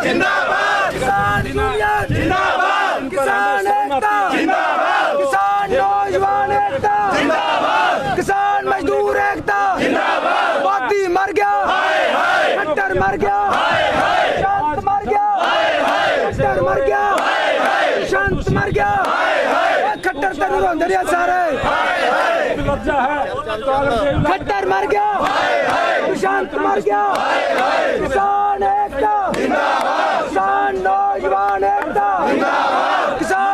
जिंदाबाद, किसान यूनियन जिंदाबाद, किसान एकता जिंदाबाद, किसान नौजवान एकता जिंदाबाद, किसान मजदूर एकता जिंदाबाद। मोदी मर गया, खट्टर मर गया, शांत मर गया, खट्टर मर गया, शांत मर गया, खट्टर तेन रोंदे रहे सारे, खट्टर मर गया, शांत मर गया, किसान एकता जिंदाबाद, किसान नौजवान एकता जिंदाबाद।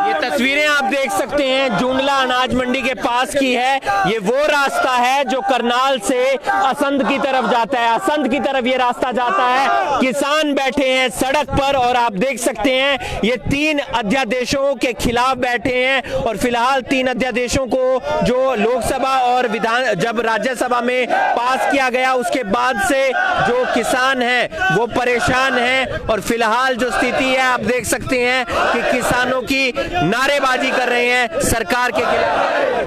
ये तस्वीरें आप देख सकते हैं जुंडला अनाज मंडी के पास की है। ये वो रास्ता है जो करनाल से असंध की तरफ जाता है, असंध की तरफ ये रास्ता जाता है। किसान बैठे हैं सड़क पर और आप देख सकते हैं ये 3 अध्यादेशों के खिलाफ बैठे हैं। और फिलहाल 3 अध्यादेशों को जो लोकसभा और जब राज्यसभा में पास किया गया उसके बाद से जो किसान हैं वो परेशान हैं। और फिलहाल जो स्थिति है आप देख सकते हैं कि किसानों की नारेबाजी कर रहे हैं सरकार के खिलाफ।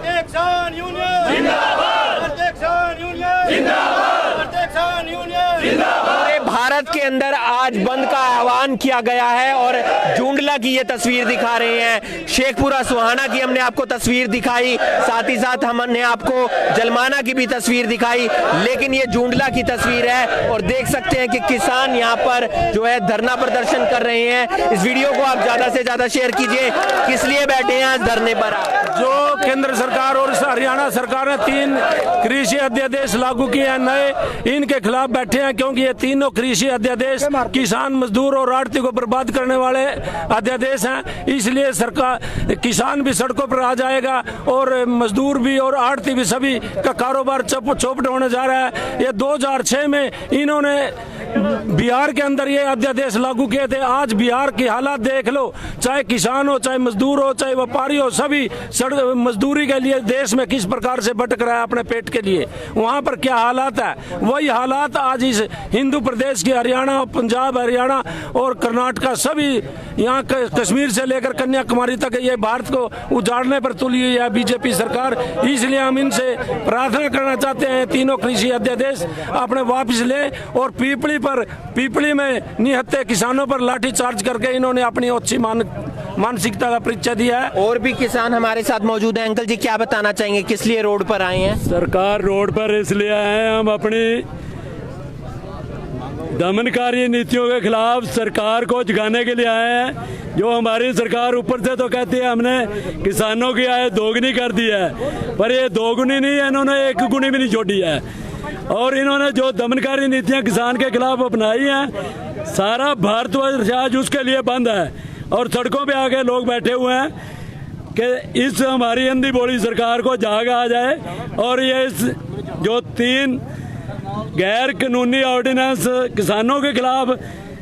किसान यूनियन जिंदाबाद, किसान यूनियन जिंदाबाद, किसान यूनियन जिंदाबाद। पूरे भारत के अंदर आज बंद का आह्वान किया गया है और जुंडला की ये तस्वीर दिखा रहे हैं, शेखपुरा सुहाना की हमने आपको तस्वीर दिखाई, साथ ही साथ हमने आपको जलमाना की भी तस्वीर दिखाई, लेकिन ये जुंडला की तस्वीर है। और देख सकते हैं कि किसान यहाँ पर जो है धरना प्रदर्शन कर रहे हैं। इस वीडियो को आप ज्यादा से ज्यादा शेयर कीजिए। किस लिए बैठे हैं आज धरने पर? जो केंद्र सरकार और हरियाणा सरकार ने 3 कृषि अध्यादेश लागू किए हैं नए, इनके खिलाफ बैठे हैं, क्योंकि ये तीनों कृषि अध्यादेश किसान मजदूर और आढ़ती को बर्बाद करने वाले अध्यादेश हैं। इसलिए सरकार किसान भी सड़कों पर आ जाएगा और मजदूर भी और आढ़ती भी, सभी का कारोबार चौपट होने जा रहा है। ये 2006 में इन्होंने बिहार के अंदर ये अध्यादेश लागू किए थे। आज बिहार की हालात देख लो, चाहे किसान हो, चाहे मजदूर हो, चाहे व्यापारी हो, सभी मजदूरी के लिए देश में किस प्रकार से भटक रहा है अपने पेट के लिए। वहाँ पर क्या हालात है, वही हालात आज इस हिंदू प्रदेश की हरियाणा, पंजाब, हरियाणा और कर्नाटका, सभी यहाँ कश्मीर से लेकर कन्याकुमारी तक ये भारत को उजाड़ने पर तुली हुई है बीजेपी सरकार। इसलिए हम इनसे प्रार्थना करना चाहते हैं तीनों कृषि अध्यादेश अपने वापस ले और पीपली में निहत्थे किसानों पर लाठी चार्ज करके इन्होंने अपनी अच्छी मानसिकता का परिचय दिया है। और भी किसान हमारे साथ मौजूद हैं। अंकल जी क्या बताना चाहेंगे, किस लिए रोड पर आए हैं? सरकार रोड पर इसलिए आए हैं, हम अपनी दमनकारी नीतियों के खिलाफ सरकार को जगाने के लिए आए हैं। जो हमारी सरकार ऊपर से तो कहती है हमने किसानों की आय दोगुनी कर दी है, पर ये दोगुनी नहीं है, इन्होंने 1 गुनी भी नहीं छोड़ी है। और इन्होंने जो दमनकारी नीतियां किसान के खिलाफ अपनाई हैं, सारा भारतवर्ष आज उसके लिए बंद है और सड़कों पे आके लोग बैठे हुए हैं कि इस हमारी अंधी बोली सरकार को जाग आ जाए और ये इस जो 3 गैर कानूनी ऑर्डिनेंस किसानों के खिलाफ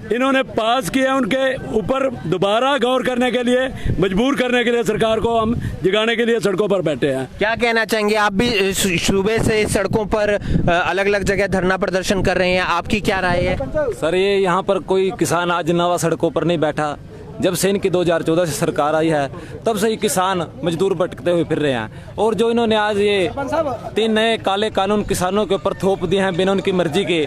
इन्होंने पास किया, उनके ऊपर दोबारा गौर करने के लिए, मजबूर करने के लिए सरकार को हम जगाने के लिए सड़कों पर बैठे हैं। क्या कहना चाहेंगे? आप भी सुबह से सड़कों पर अलग अलग जगह धरना प्रदर्शन कर रहे हैं, आपकी क्या राय है? सर, ये यहाँ पर कोई किसान आज नवा सड़कों पर नहीं बैठा। जब से इनकी 2014 से सरकार आई है तब से ही किसान मजदूर भटकते हुए फिर रहे हैं। और जो इन्होंने आज ये 3 नए काले कानून किसानों के ऊपर थोप दिए हैं बिना उनकी मर्जी के,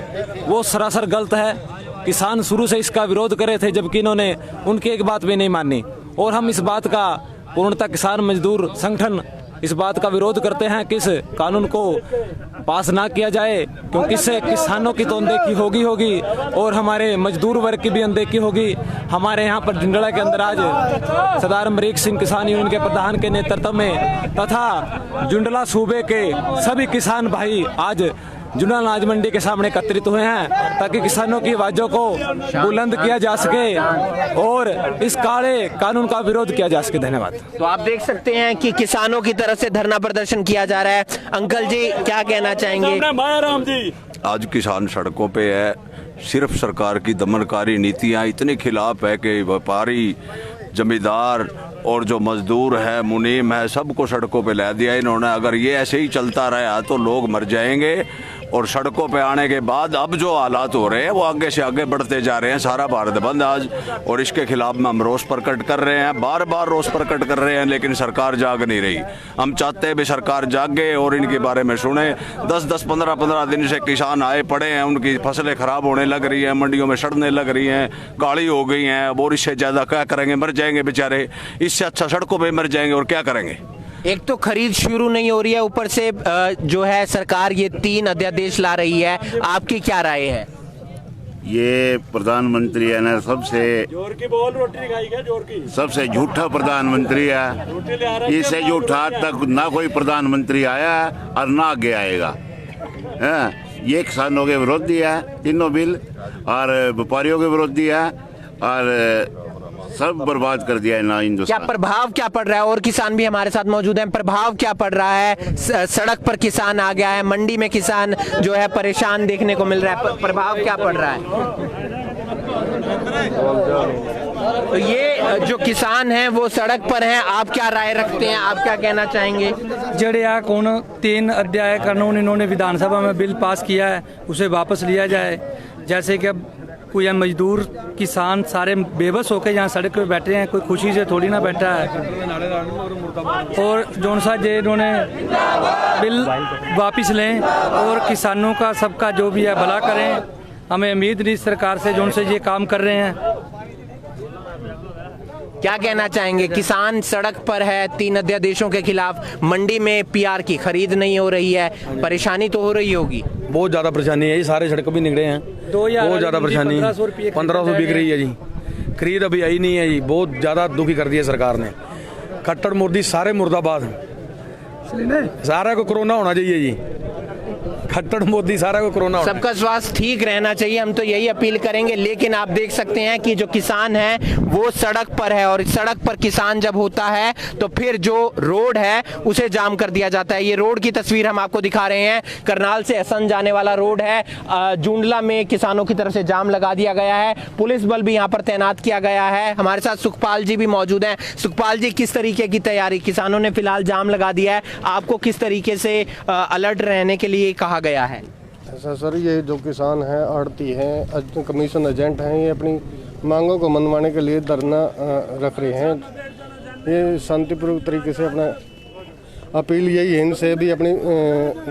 वो सरासर गलत है। किसान शुरू से इसका विरोध कर रहे थे, जबकि इन्होंने उनकी एक बात भी नहीं मानी। और हम इस बात का पूर्णतः किसान मजदूर संगठन इस बात का विरोध करते हैं कि इस कानून को पास ना किया जाए, क्योंकि इससे किसानों की तो अनदेखी होगी और हमारे मजदूर वर्ग की भी अनदेखी होगी। हमारे यहाँ पर जिंडला के अंदर आज सरदार अमरीक सिंह किसान यूनियन के प्रधान के नेतृत्व में तथा जुंडला सूबे के सभी किसान भाई आज जुंडला अनाज मंडी के सामने एकत्रित हुए हैं ताकि किसानों की आवाजों को बुलंद किया जा सके और इस काले कानून का विरोध किया जा सके। धन्यवाद। तो आप देख सकते हैं कि किसानों की तरफ से धरना प्रदर्शन किया जा रहा है। अंकल जी क्या कहना चाहेंगे? आज किसान सड़कों पे है, सिर्फ सरकार की दमनकारी नीतियां इतने खिलाफ है कि व्यापारी, जमींदार और जो मजदूर है, मुनीम है, सबको सड़कों पे ला दिया इन्होंने। अगर ये ऐसे ही चलता रहा तो लोग मर जाएंगे और सड़कों पे आने के बाद अब जो हालात हो रहे हैं वो आगे से आगे बढ़ते जा रहे हैं। सारा भारत बंद आज, और इसके खिलाफ में हम रोष प्रकट कर रहे हैं, बार बार रोष प्रकट कर रहे हैं, लेकिन सरकार जाग नहीं रही। हम चाहते हैं भी सरकार जागे और इनके बारे में सुने। 10-10, 15-15 दिन से किसान आए पड़े हैं, उनकी फसलें खराब होने लग रही हैं, मंडियों में सड़ने लग रही हैं, काली हो गई हैं, और इससे ज़्यादा क्या करेंगे, मर जाएंगे बेचारे। इससे अच्छा सड़कों पर मर जाएंगे और क्या करेंगे। एक तो खरीद शुरू नहीं हो रही है, ऊपर से जो है सरकार ये 3 अध्यादेश ला रही है, आपकी क्या राय है? ये प्रधानमंत्री है ना, सबसे झूठा प्रधानमंत्री है। इससे झूठा आज तक ना कोई प्रधानमंत्री आया और ना आगे आएगा। ये किसानों के विरोधी है तीनों बिल, और व्यापारियों के विरोधी है, और सब बर्बाद कर दिया है ना हिंदुस्तान। क्या प्रभाव क्या पड़ रहा है? और किसान भी हमारे साथ मौजूद हैं, प्रभाव क्या पड़ रहा है? सड़क पर किसान आ गया है, मंडी में किसान जो है परेशान देखने को मिल रहा है, प्रभाव क्या पड़ रहा है? तो ये जो किसान हैं वो सड़क पर हैं, आप क्या राय रखते हैं, आप क्या कहना चाहेंगे? जड़े आ कौन 3 अध्याय कानून इन्होंने विधानसभा में बिल पास किया है उसे वापस लिया जाए। जैसे कि अब कोई मजदूर किसान सारे बेबस होकर यहाँ सड़क पर बैठे हैं, कोई खुशी से थोड़ी ना बैठा है। और जौन सा जे इन्होंने बिल वापस लें और किसानों का सबका जो भी है भला करें। हमें उम्मीद नहीं सरकार से जौन से ये काम कर रहे हैं। क्या कहना चाहेंगे? किसान सड़क पर है 3 अध्यादेशों के खिलाफ, मंडी में पीआर की खरीद नहीं हो रही है, परेशानी तो हो रही होगी। बहुत ज़्यादा परेशानी है, ये सारे सड़क भी निकले हैं, बहुत ज़्यादा परेशानी। 1500 बिक रही है जी, खरीद अभी आई नहीं है जी। बहुत ज़्यादा दुखी कर दिया सरकार ने। खट्टर मोदी सारे मुर्दाबाद, सारा को कोरोना होना चाहिए जी। खट्टर मोदी सारा को कोरोना। सबका स्वास्थ्य ठीक रहना चाहिए, हम तो यही अपील करेंगे। लेकिन आप देख सकते हैं कि जो किसान है वो सड़क पर है, और सड़क पर किसान जब होता है तो फिर जो रोड है उसे जाम कर दिया जाता है। ये रोड की तस्वीर हम आपको दिखा रहे हैं, करनाल से असंध जाने वाला रोड है। जुंडला में किसानों की तरफ से जाम लगा दिया गया है, पुलिस बल भी यहाँ पर तैनात किया गया है। हमारे साथ सुखपाल जी भी मौजूद हैं। सुखपाल जी, किस तरीके की तैयारी? किसानों ने फिलहाल जाम लगा दिया है, आपको किस तरीके से अलर्ट रहने के लिए कहा गया है? ऐसा सर, ये जो किसान हैं, आड़ती हैं, कमीशन एजेंट हैं, ये अपनी मांगों को मनवाने के लिए धरना रख रहे हैं। ये शांतिपूर्वक तरीके से अपना अपील यही है इनसे भी, अपनी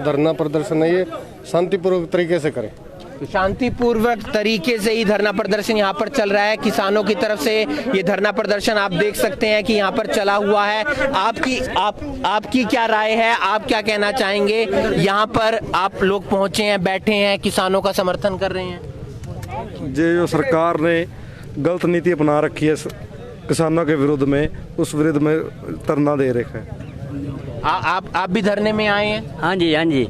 धरना प्रदर्शन है ये शांतिपूर्वक तरीके से करें। शांतिपूर्वक तरीके से ही धरना प्रदर्शन यहाँ पर चल रहा है। किसानों की तरफ से ये धरना प्रदर्शन आप देख सकते हैं कि यहाँ पर चला हुआ है। आपकी क्या राय है, आप क्या कहना चाहेंगे? यहाँ पर आप लोग पहुँचे हैं, बैठे हैं, किसानों का समर्थन कर रहे हैं। जो सरकार ने गलत नीति अपना रखी है किसानों के विरुद्ध में, उस विरुद्ध में धरना दे रखे हैं। आप भी धरने में आए हैं? हाँ जी, हाँ जी,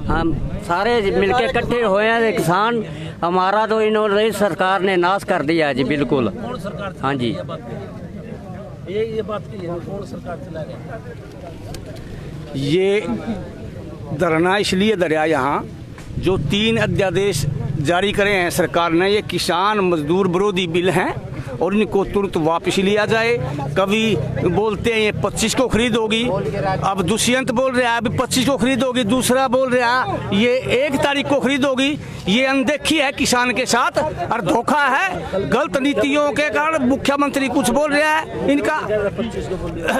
हम सारे मिलके इकट्ठे हुए हैं किसान। हमारा तो इन्होंने सरकार ने नाश कर दिया है जी, बिल्कुल। हाँ जी, ये बात की है, कौन सरकार चला गया? ये धरना इसलिए धरा यहाँ, जो 3 अध्यादेश जारी करे हैं सरकार ने, ये किसान मजदूर विरोधी बिल हैं और इनको तुरंत वापस लिया जाए। कभी बोलते हैं ये 25 को खरीद होगी, अब दुष्यंत बोल रहा है अभी 25 को खरीद होगी, दूसरा बोल रहा है ये 1 तारीख को खरीद होगी। ये अनदेखी है किसान के साथ और धोखा है। गलत नीतियों के कारण मुख्यमंत्री कुछ बोल रहा है इनका,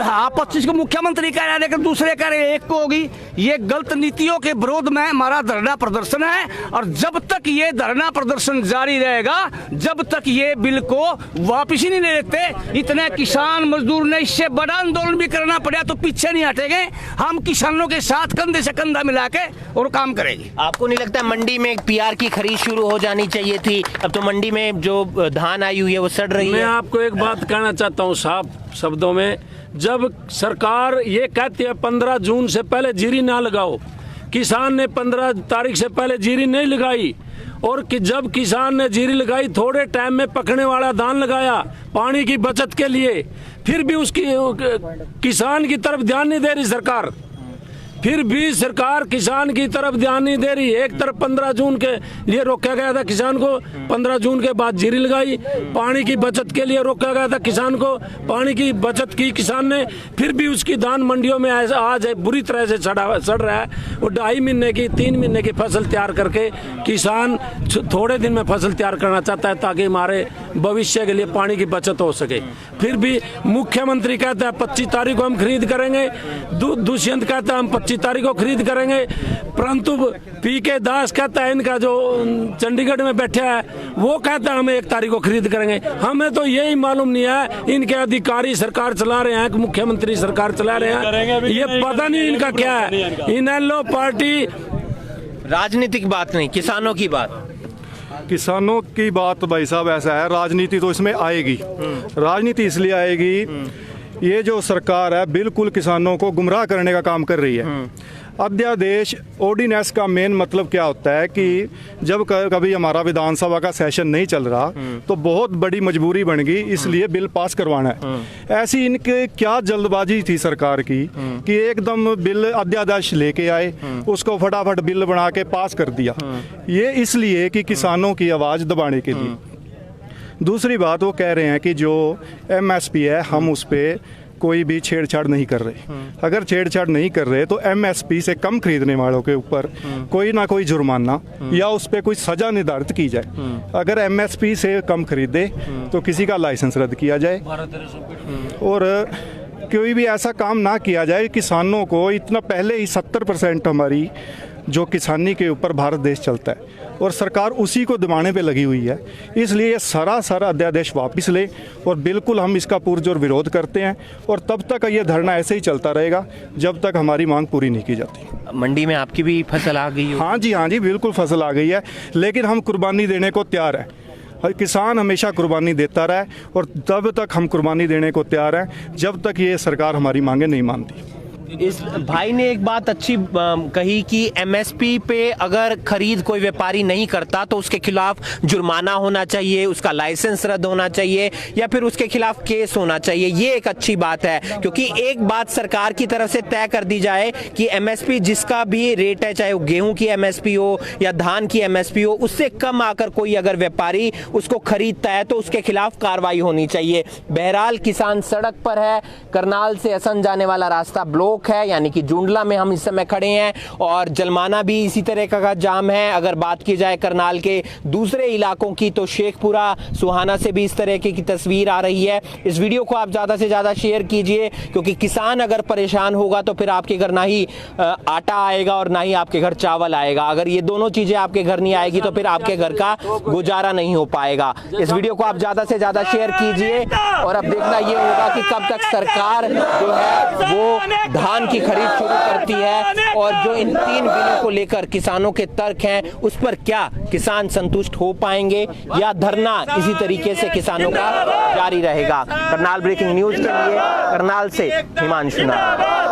हाँ 25 को मुख्यमंत्री कह रहा है, लेकिन दूसरे कह रहे 1 को होगी। ये गलत नीतियों के विरोध में हमारा धरना प्रदर्शन है, और जब तक ये धरना प्रदर्शन जारी रहेगा, जब तक ये बिल को वापिस ही नहीं ले लेते, इतने किसान मजदूर ने इससे बड़ा आंदोलन भी करना पड़ा तो पीछे नहीं हटेंगे। हम किसानों के साथ कंधे से कंधा मिला के और काम करेंगे। आपको नहीं लगता मंडी में पीआर की खरीद शुरू हो जानी चाहिए थी? अब तो मंडी में जो धान आई हुई है वो सड़ रही है। मैं आपको एक बात कहना चाहता हूँ साफ शब्दों में, जब सरकार ये कहती है 15 जून से पहले जीरी ना लगाओ, किसान ने 15 तारीख से पहले जीरी नहीं लगाई, और कि जब किसान ने जीरी लगाई थोड़े टाइम में पकने वाला धान लगाया पानी की बचत के लिए, फिर भी उसकी किसान की तरफ ध्यान नहीं दे रही सरकार। फिर भी सरकार किसान की तरफ ध्यान नहीं दे रही। एक तरफ 15 जून के लिए रोका गया था किसान को, 15 जून के बाद जीरी लगाई। पानी की बचत के लिए रोका गया था किसान को, पानी की बचत की किसान ने, फिर भी उसकी धान मंडियों में आज बुरी तरह से सड़ रहा है। वो 2.5 महीने की 3 महीने की फसल तैयार करके किसान थोड़े दिन में फसल तैयार करना चाहता है ताकि हमारे भविष्य के लिए पानी की बचत हो सके। फिर भी मुख्यमंत्री कहता है 25 तारीख को हम खरीद करेंगे, दुष्यंत कहता है हम 25 तारीख को खरीद करेंगे, परंतु पीके दास कहता है, इनका जो चंडीगढ़ में बैठा है वो कहता है हम 1 तारीख को खरीद करेंगे। हमें तो यही मालूम नहीं है इनके अधिकारी सरकार चला रहे हैं, मुख्यमंत्री सरकार चला रहे हैं, ये पता नहीं इनका क्या है। इनेलो पार्टी राजनीतिक बात नहीं, किसानों की बात। किसानों की बात भाई साहब ऐसा है, राजनीति तो इसमें आएगी। राजनीति इसलिए आएगी, ये जो सरकार है बिल्कुल किसानों को गुमराह करने का काम कर रही है। अध्यादेश ऑर्डिनेंस का मेन मतलब क्या होता है कि जब कभी हमारा विधानसभा का सेशन नहीं चल रहा तो बहुत बड़ी मजबूरी बन गई, इसलिए बिल पास करवाना है। ऐसी इनके क्या जल्दबाजी थी सरकार की कि एकदम बिल अध्यादेश लेके आए, उसको फटाफट बिल बना के पास कर दिया। ये इसलिए कि किसानों की आवाज़ दबाने के लिए। दूसरी बात, वो कह रहे हैं कि जो MSP है हम उस पर कोई भी छेड़छाड़ नहीं कर रहे। अगर छेड़छाड़ नहीं कर रहे तो MSP से कम खरीदने वालों के ऊपर कोई ना कोई जुर्माना या उस पर कोई सजा निर्धारित की जाए। अगर MSP से कम खरीदे तो किसी का लाइसेंस रद्द किया जाए, और कोई भी ऐसा काम ना किया जाए। किसानों को इतना पहले ही 70% हमारी जो किसानी के ऊपर भारत देश चलता है और सरकार उसी को दबाने पे लगी हुई है। इसलिए ये सारा अध्यादेश वापस ले, और बिल्कुल हम इसका पुरजोर विरोध करते हैं, और तब तक ये धरना ऐसे ही चलता रहेगा जब तक हमारी मांग पूरी नहीं की जाती। मंडी में आपकी भी फसल आ गई है? हाँ जी बिल्कुल फसल आ गई है, लेकिन हम कुर्बानी देने को तैयार हैं। किसान हमेशा कुर्बानी देता रहा है, और तब तक हम कुर्बानी देने को तैयार हैं जब तक ये सरकार हमारी मांगे नहीं मानती। इस भाई ने एक बात अच्छी कही कि MSP पे अगर खरीद कोई व्यापारी नहीं करता तो उसके खिलाफ जुर्माना होना चाहिए, उसका लाइसेंस रद्द होना चाहिए, या फिर उसके खिलाफ केस होना चाहिए। ये एक अच्छी बात है, क्योंकि एक बात सरकार की तरफ से तय कर दी जाए कि MSP जिसका भी रेट है, चाहे वो गेहूं की MSP हो या धान की MSP हो, उससे कम आकर कोई अगर व्यापारी उसको खरीदता है तो उसके खिलाफ कार्रवाई होनी चाहिए। बहरहाल किसान सड़क पर है, करनाल से असंध जाने वाला रास्ता ब्लॉक है, यानी कि जुंडला में हम इस समय खड़े हैं, और जलमाना भी इसी तरह का जाम है। अगर बात की जाए करनाल के दूसरे इलाकों की तो शेखपुरा सुहाना से भी इस तरह की तस्वीर आ रही है। इस वीडियो को आप ज़्यादा से ज़्यादा शेयर कीजिए, क्योंकि किसान अगर परेशान होगा तो फिर आपके घर ना ही आटा आएगा और ना ही आपके घर चावल आएगा। अगर ये दोनों चीज़ें आपके घर नहीं आएगी तो फिर आपके घर का गुजारा नहीं हो पाएगा। इस वीडियो को आप ज़्यादा से ज़्यादा शेयर कीजिए, और अब देखना ये होगा कि कब तक सरकार जो है वो धान की खरीद शुरू करती है, और जो इन 3 बिलों को लेकर किसानों के तर्क हैं उस पर क्या किसान संतुष्ट हो पाएंगे, या धरना इसी तरीके से किसानों का जारी रहेगा। करनाल ब्रेकिंग न्यूज के लिए करनाल से हिमांशु नारायण।